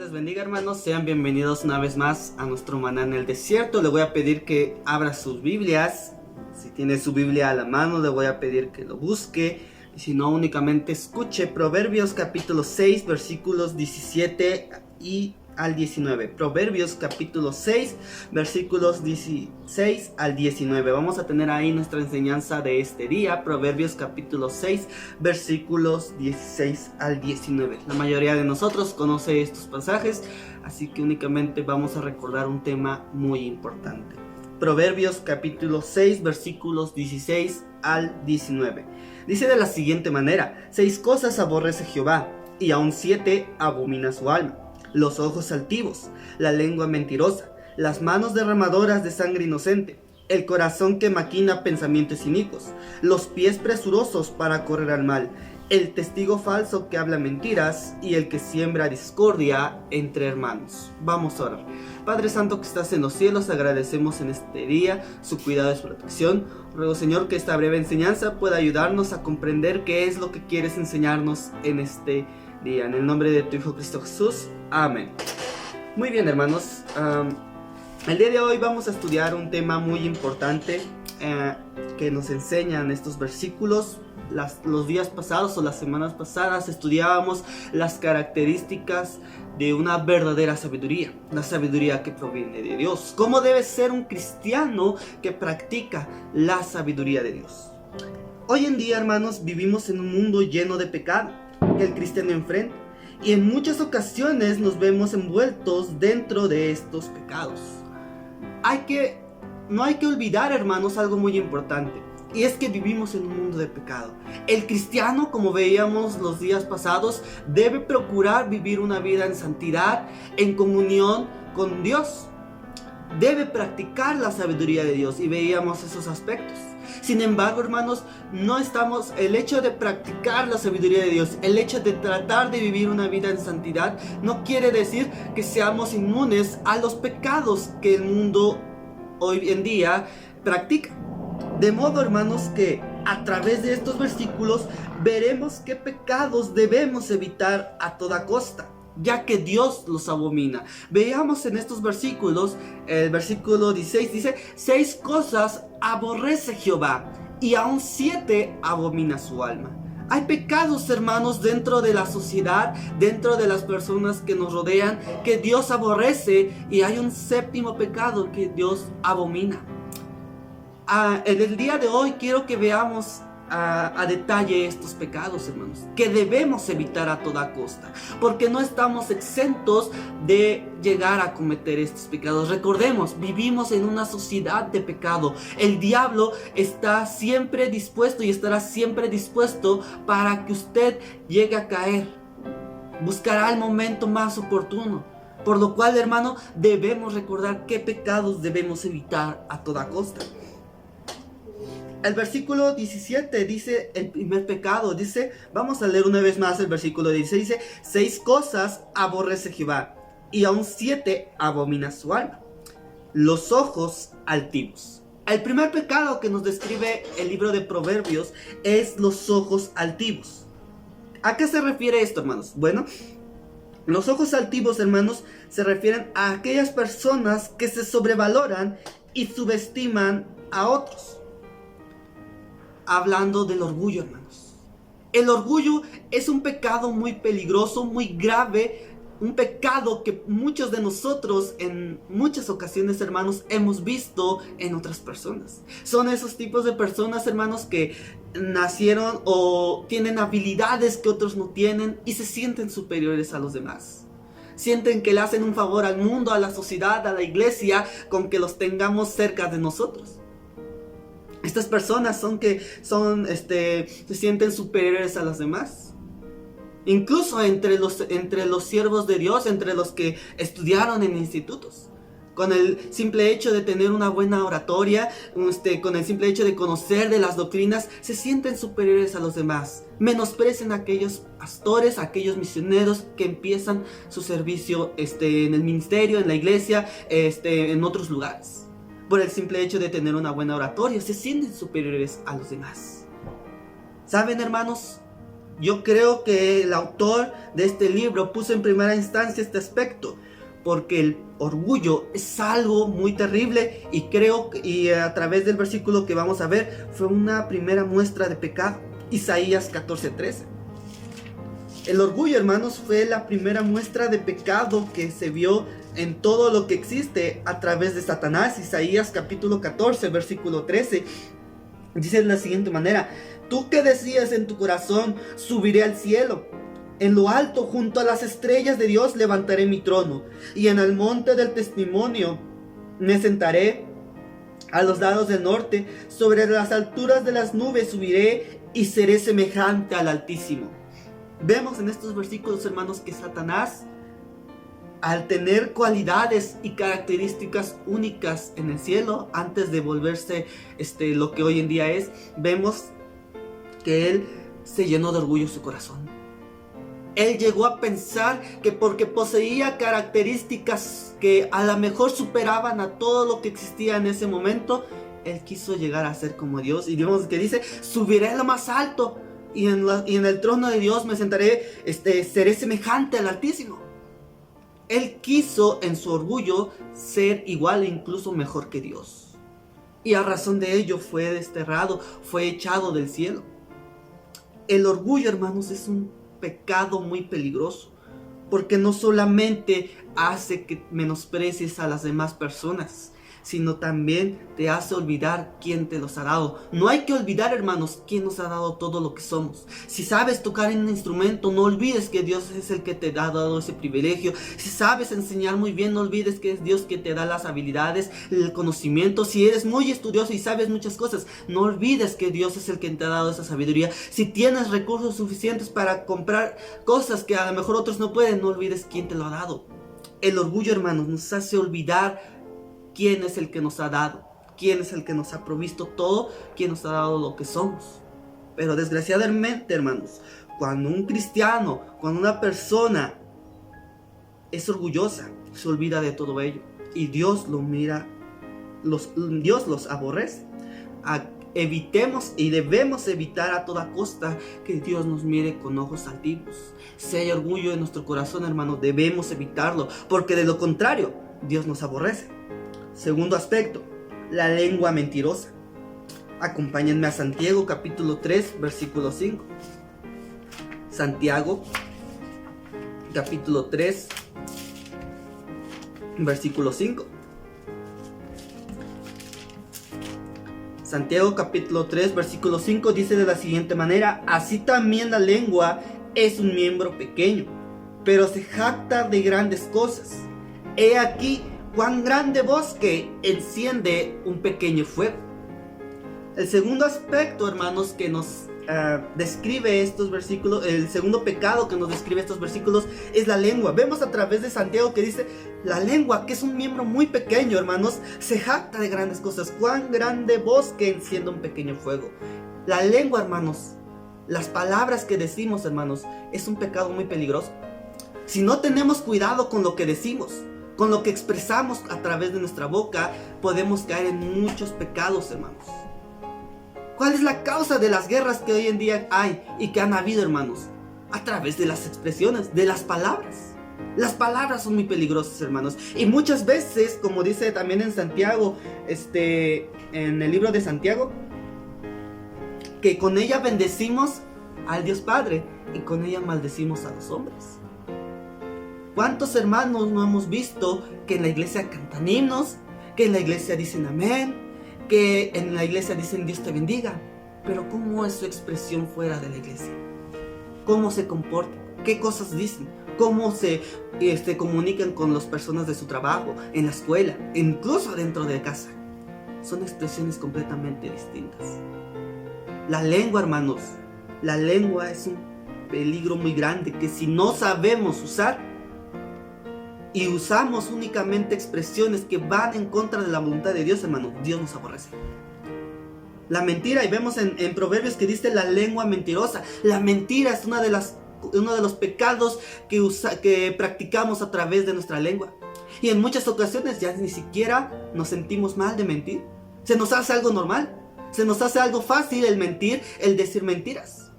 les bendiga, hermanos. Sean bienvenidos una vez más a nuestro maná en el desierto. Le voy a pedir que abra sus Biblias. Si tiene su Biblia a la mano, le voy a pedir que lo busque. Y si no, únicamente escuche Proverbios capítulo 6, versículos 17 y al 19. Proverbios capítulo 6, versículos 16 al 19. Vamos a tener ahí nuestra enseñanza de este día. Proverbios capítulo 6, versículos 16 al 19. La mayoría de nosotros conoce estos pasajes, así que únicamente vamos a recordar un tema muy importante. Proverbios capítulo 6, versículos 16 al 19. Dice de la siguiente manera: 6 cosas aborrece Jehová, y aun 7 abomina su alma: los ojos altivos, la lengua mentirosa, las manos derramadoras de sangre inocente, el corazón que maquina pensamientos inicuos, los pies presurosos para correr al mal, el testigo falso que habla mentiras y el que siembra discordia entre hermanos. Vamos a orar. Padre Santo que estás en los cielos, agradecemos en este día su cuidado y su protección. Ruego, Señor, que esta breve enseñanza pueda ayudarnos a comprender qué es lo que quieres enseñarnos en este día. En el nombre de tu Hijo Cristo Jesús. Amén. Muy bien, hermanos. El día de hoy vamos a estudiar un tema muy importante que nos enseñan estos versículos. Los días pasados o las semanas pasadas estudiábamos las características de una verdadera sabiduría, la sabiduría que proviene de Dios. ¿Cómo debe ser un cristiano que practica la sabiduría de Dios? Hoy en día, hermanos, vivimos en un mundo lleno de pecado que el cristiano enfrenta, y en muchas ocasiones nos vemos envueltos dentro de estos pecados. No hay que olvidar, hermanos, algo muy importante, y es que vivimos en un mundo de pecado. El cristiano, como veíamos los días pasados, debe procurar vivir una vida en santidad, en comunión con Dios. Debe practicar la sabiduría de Dios, y veíamos esos aspectos. Sin embargo, hermanos, el hecho de practicar la sabiduría de Dios, el hecho de tratar de vivir una vida en santidad, no quiere decir que seamos inmunes a los pecados que el mundo hoy en día practica. De modo, hermanos, que a través de estos versículos veremos qué pecados debemos evitar a toda costa, ya que Dios los abomina. Veamos en estos versículos, el versículo 16 dice: 6 cosas aborrece Jehová, y aun 7 abomina su alma. Hay pecados, hermanos, dentro de la sociedad, dentro de las personas que nos rodean, que Dios aborrece, y hay un 7º pecado que Dios abomina. En el día de hoy quiero que veamos a detalle estos pecados, hermanos, que debemos evitar a toda costa, porque no estamos exentos de llegar a cometer estos pecados. Recordemos, vivimos en una sociedad de pecado. El diablo está siempre dispuesto y estará siempre dispuesto para que usted llegue a caer. Buscará el momento más oportuno, por lo cual, hermano, debemos recordar qué pecados debemos evitar a toda costa. El versículo 17 dice el primer pecado. Vamos a leer una vez más el versículo 16. Dice: 6 cosas aborrece Jehová, y aun 7 abomina su alma: los ojos altivos. El primer pecado que nos describe el libro de Proverbios es los ojos altivos. ¿A qué se refiere esto, hermanos? Bueno, los ojos altivos, hermanos, se refieren a aquellas personas que se sobrevaloran y subestiman a otros. Hablando del orgullo, hermanos. El orgullo es un pecado muy peligroso, muy grave, un pecado que muchos de nosotros en muchas ocasiones, hermanos, hemos visto en otras personas. Son esos tipos de personas, hermanos, que nacieron o tienen habilidades que otros no tienen y se sienten superiores a los demás. Sienten que le hacen un favor al mundo, a la sociedad, a la iglesia, con que los tengamos cerca de nosotros. Estas personas se sienten superiores a los demás. Incluso entre los siervos de Dios, entre los que estudiaron en institutos. Con el simple hecho de tener una buena oratoria, con el simple hecho de conocer de las doctrinas, se sienten superiores a los demás. Menosprecian a aquellos pastores, a aquellos misioneros que empiezan su servicio en el ministerio, en la iglesia, en otros lugares. Por el simple hecho de tener una buena oratoria, se sienten superiores a los demás. ¿Saben, hermanos? Yo creo que el autor de este libro puso en primera instancia este aspecto, porque el orgullo es algo muy terrible, y creo y a través del versículo que vamos a ver fue una primera muestra de pecado. Isaías 14:13. El orgullo, hermanos, fue la primera muestra de pecado que se vio en todo lo que existe a través de Satanás. Isaías capítulo 14, versículo 13, dice de la siguiente manera: tú que decías en tu corazón, subiré al cielo, en lo alto junto a las estrellas de Dios levantaré mi trono, y en el monte del testimonio me sentaré a los lados del norte, sobre las alturas de las nubes subiré y seré semejante al Altísimo. Vemos en estos versículos, hermanos, que Satanás, al tener cualidades y características únicas en el cielo, antes de volverse lo que hoy en día es, vemos que él se llenó de orgullo su corazón. Él llegó a pensar que porque poseía características que a lo mejor superaban a todo lo que existía en ese momento, él quiso llegar a ser como Dios. Y vemos que dice: subiré a lo más alto, y en el trono de Dios me sentaré, seré semejante al Altísimo. Él quiso en su orgullo ser igual e incluso mejor que Dios. Y a razón de ello fue desterrado, fue echado del cielo. El orgullo, hermanos, es un pecado muy peligroso, porque no solamente hace que menosprecies a las demás personas, sino también te hace olvidar quién te los ha dado. No hay que olvidar, hermanos, quién nos ha dado todo lo que somos. Si sabes tocar en un instrumento, no olvides que Dios es el que te ha dado ese privilegio. Si sabes enseñar muy bien, no olvides que es Dios que te da las habilidades, el conocimiento. Si eres muy estudioso y sabes muchas cosas, no olvides que Dios es el que te ha dado esa sabiduría. Si tienes recursos suficientes para comprar cosas que a lo mejor otros no pueden, no olvides quién te lo ha dado. El orgullo, hermanos, nos hace olvidar quién es el que nos ha dado, quién es el que nos ha provisto todo, quién nos ha dado lo que somos. Pero desgraciadamente, hermanos, cuando un cristiano, cuando una persona es orgullosa, se olvida de todo ello, y Dios lo mira, Dios los aborrece. Evitemos y debemos evitar a toda costa que Dios nos mire con ojos altivos. Si hay orgullo en nuestro corazón, hermanos, debemos evitarlo, porque de lo contrario, Dios nos aborrece. Segundo aspecto, la lengua mentirosa. Acompáñenme a Santiago capítulo 3, versículo 5. Santiago capítulo 3, versículo 5. Santiago capítulo 3, versículo 5 dice de la siguiente manera: así también la lengua es un miembro pequeño, pero se jacta de grandes cosas. He aquí cuán grande bosque enciende un pequeño fuego. El segundo aspecto, hermanos, que nos describe estos versículos, el segundo pecado que nos describe estos versículos, es la lengua. Vemos a través de Santiago que dice: la lengua, que es un miembro muy pequeño, hermanos, se jacta de grandes cosas. Cuán grande bosque enciende un pequeño fuego. La lengua, hermanos, las palabras que decimos, hermanos, es un pecado muy peligroso. Si no tenemos cuidado con lo que decimos, con lo que expresamos a través de nuestra boca, podemos caer en muchos pecados, hermanos. ¿Cuál es la causa de las guerras que hoy en día hay y que han habido, hermanos? A través de las expresiones, de las palabras. Las palabras son muy peligrosas, hermanos. Y muchas veces, como dice también en Santiago, en el libro de Santiago, que con ella bendecimos al Dios Padre y con ella maldecimos a los hombres. ¿Cuántos hermanos no hemos visto que en la iglesia cantan himnos, que en la iglesia dicen amén, que en la iglesia dicen Dios te bendiga? Pero ¿cómo es su expresión fuera de la iglesia? ¿Cómo se comportan? ¿Qué cosas dicen? ¿Cómo se comunican con las personas de su trabajo, en la escuela, incluso dentro de casa? Son expresiones completamente distintas. La lengua, hermanos, la lengua es un peligro muy grande que si no sabemos usar, y usamos únicamente expresiones que van en contra de la voluntad de Dios, hermano, Dios nos aborrece. La mentira, y vemos en Proverbios que dice la lengua mentirosa. La mentira es uno de los pecados que practicamos a través de nuestra lengua. Y en muchas ocasiones ya ni siquiera nos sentimos mal de mentir. Se nos hace algo normal. Se nos hace algo fácil el mentir, el decir mentiras.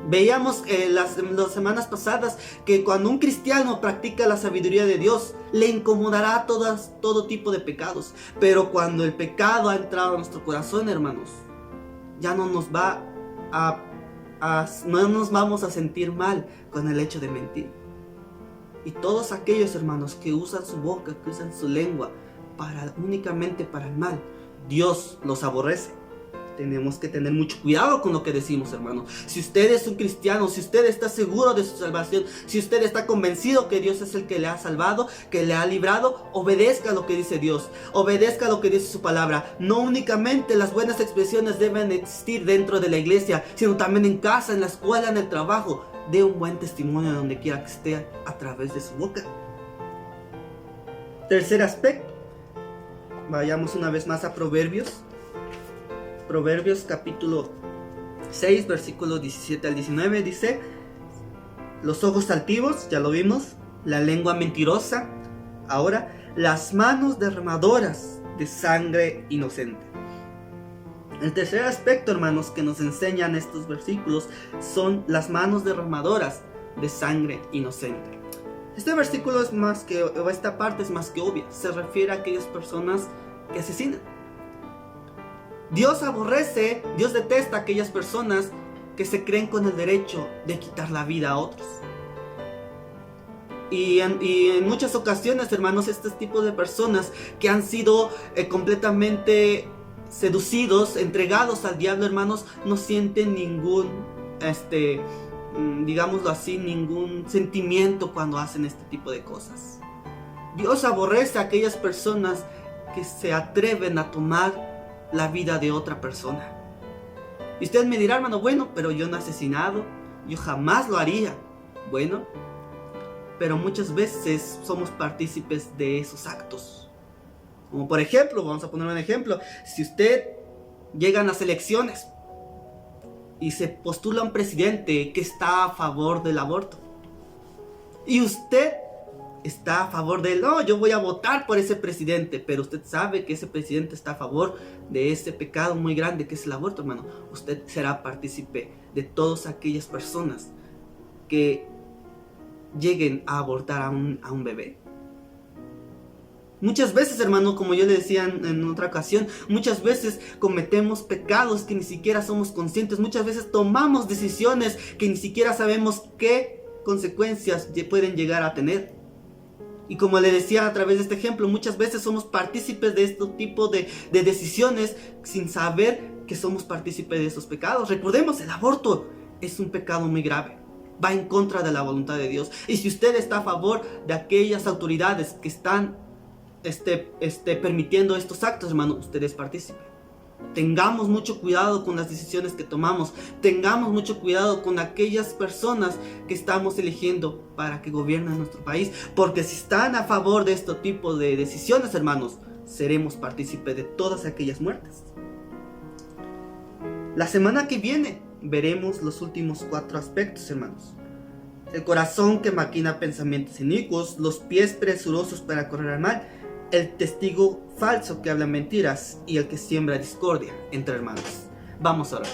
Veíamos las semanas pasadas que cuando un cristiano practica la sabiduría de Dios, le incomodará todo tipo de pecados. Pero cuando el pecado ha entrado a nuestro corazón, hermanos, ya no nos vamos a sentir mal con el hecho de mentir. Y todos aquellos hermanos que usan su boca, que usan su lengua únicamente para el mal, Dios los aborrece. Tenemos que tener mucho cuidado con lo que decimos, hermano. Si usted es un cristiano, si usted está seguro de su salvación, si usted está convencido que Dios es el que le ha salvado, que le ha librado, obedezca lo que dice Dios, obedezca lo que dice su palabra. No únicamente las buenas expresiones deben existir dentro de la iglesia, sino también en casa, en la escuela, en el trabajo. Dé un buen testimonio donde quiera que esté a través de su boca. Tercer aspecto. Vayamos una vez más a Proverbios. Proverbios capítulo 6, versículos 17 al 19 dice: los ojos altivos, ya lo vimos, la lengua mentirosa, ahora las manos derramadoras de sangre inocente. El tercer aspecto, hermanos, que nos enseñan estos versículos son las manos derramadoras de sangre inocente. Este versículo es más que, o esta parte es más que obvia, se refiere a aquellas personas que asesinan. Dios aborrece, Dios detesta a aquellas personas que se creen con el derecho de quitar la vida a otros. Y en muchas ocasiones, hermanos, este tipo de personas que han sido completamente seducidos, entregados al diablo, hermanos, no sienten ningún, digámoslo así, ningún sentimiento cuando hacen este tipo de cosas. Dios aborrece a aquellas personas que se atreven a tomar la vida de otra persona. Y usted me dirá, hermano, bueno, pero yo no he asesinado, yo jamás lo haría. Bueno, pero muchas veces somos partícipes de esos actos. Como por ejemplo, vamos a poner un ejemplo, si usted llega a las elecciones y se postula un presidente que está a favor del aborto, y usted está a favor de él, no, yo voy a votar por ese presidente, pero usted sabe que ese presidente está a favor de ese pecado muy grande que es el aborto, hermano, usted será partícipe de todas aquellas personas que lleguen a abortar a un bebé. Muchas veces, hermano, como yo le decía en otra ocasión, muchas veces cometemos pecados que ni siquiera somos conscientes, muchas veces tomamos decisiones que ni siquiera sabemos qué consecuencias pueden llegar a tener. Y como le decía a través de este ejemplo, muchas veces somos partícipes de este tipo de decisiones sin saber que somos partícipes de esos pecados. Recordemos, el aborto es un pecado muy grave, va en contra de la voluntad de Dios. Y si usted está a favor de aquellas autoridades que están permitiendo estos actos, hermano, usted es partícipe. Tengamos mucho cuidado con las decisiones que tomamos. Tengamos mucho cuidado con aquellas personas que estamos eligiendo para que gobiernen nuestro país. Porque si están a favor de este tipo de decisiones, hermanos, seremos partícipes de todas aquellas muertes. La semana que viene veremos los últimos 4 aspectos, hermanos. El corazón que maquina pensamientos inicuos, los pies presurosos para correr al mal, el testigo falso que habla mentiras y el que siembra discordia entre hermanos. Vamos a orar.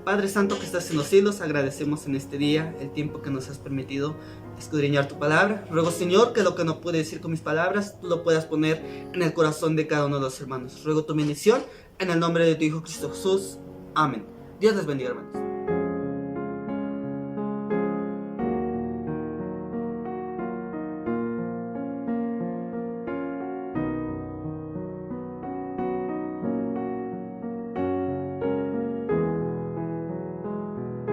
Padre Santo que estás en los cielos, agradecemos en este día el tiempo que nos has permitido escudriñar tu palabra. Ruego, Señor, que lo que no puedo decir con mis palabras, tú lo puedas poner en el corazón de cada uno de los hermanos. Ruego tu bendición en el nombre de tu Hijo Cristo Jesús. Amén. Dios les bendiga, hermanos.